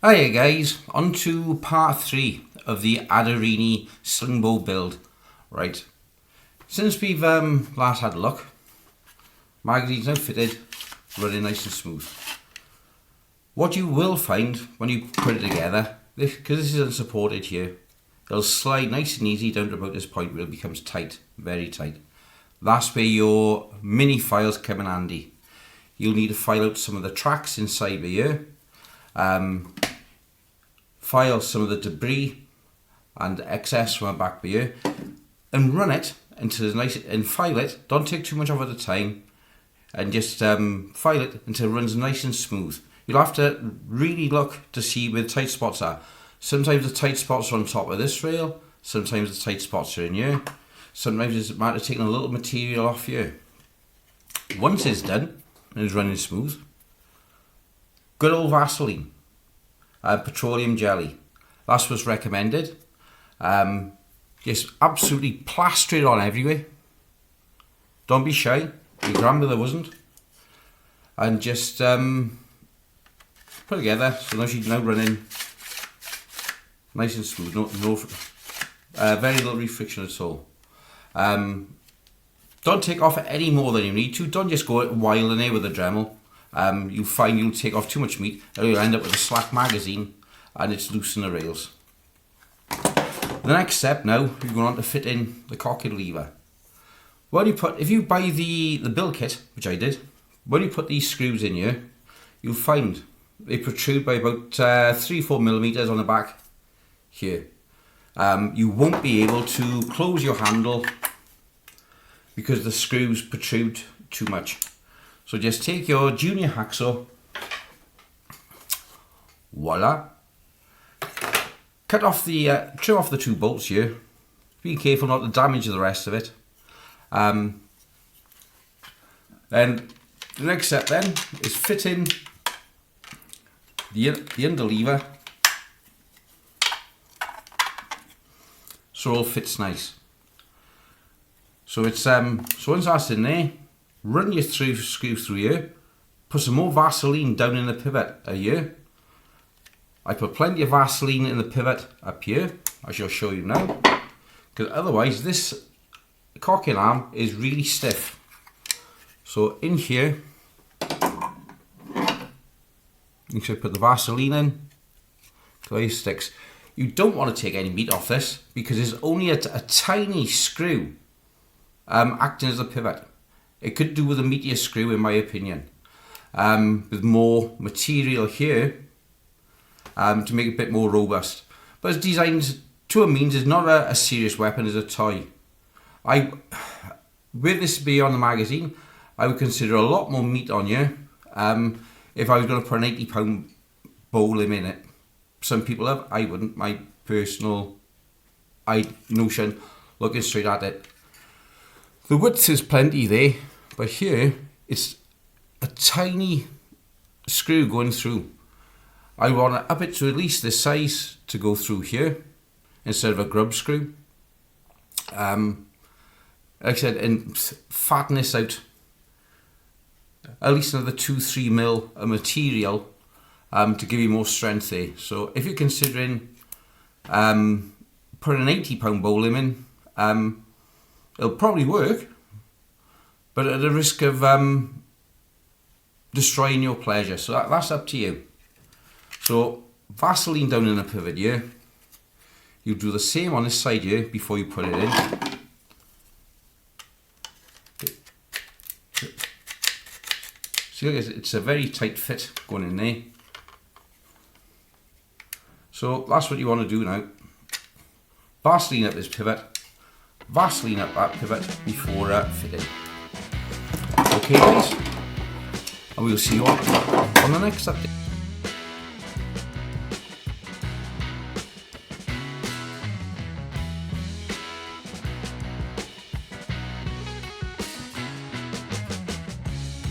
Hiya guys, on to part 3 of the Adderini slingbow build. Right, since we've last had a look, magazine's now fitted, running nice and smooth. What you will find when you put it together, because this is unsupported here, it'll slide nice and easy down to about this point where it becomes tight, very tight. That's where your mini files come in handy. You'll need to file out some of the tracks inside of here, file some of the debris and excess from the back of here, and run it until it's nice, and file it. Don't take too much off at a time, and just file it until it runs nice and smooth. You'll have to really look to see where the tight spots are. Sometimes the tight spots are on top of this rail, sometimes the tight spots are in here, sometimes it's a matter of taking a little material off here. Once it's done and it's running smooth, good old Vaseline, petroleum jelly, that's what's recommended. Just absolutely plaster it on everywhere. Don't be shy, your grandmother wasn't. And just put it together so now she's now running nice and smooth, very little friction at all. Don't take off any more than you need to. Don't just go wild in there with a Dremel. You'll find you'll take off too much meat and you'll end up with a slack magazine and it's loose in the rails. The next step now, you're going on to fit in the cockpit lever. When you if you buy the build kit, which I did, when you put these screws in here, you'll find they protrude by about 3-4 millimeters on the back here. You won't be able to close your handle because the screws protrude too much. So just take your junior hacksaw, voila, cut off the, trim off the 2 bolts here, be careful not to damage the rest of it. Then the next step then is fit in the under lever so it all fits nice. So it's so once that's in there, run your screw through here, put some more Vaseline down in the pivot here. I put plenty of Vaseline in the pivot up here, I shall show you now, because otherwise this cocking arm is really stiff. So in here, you should put the Vaseline in, so it sticks. You don't want to take any meat off this because it's only a tiny screw acting as a pivot. It could do with a meatier screw in my opinion, with more material here to make it a bit more robust. But it's designed to a means, it's not a serious weapon, it's a toy. With this be on the magazine, I would consider a lot more meat on here if I was going to put an 80-pound bow limb in it. Some people have, I wouldn't. My personal notion, looking straight at it. The width is plenty there, but here it's a tiny screw going through. I want to up it to at least this size to go through here instead of a grub screw. Like I said, and fatten this out at least another 2-3 mil of material to give you more strength there. So if you're considering putting an 80-pound bow limb in, it'll probably work, but at the risk of destroying your pleasure. So that's up to you. So Vaseline down in the pivot here. You do the same on this side here before you put it in. See, look, it's a very tight fit going in there. So that's what you want to do now. Vaseline up this pivot, Vaseline up that pivot before fitting. Okay guys, and we'll see you on the next update.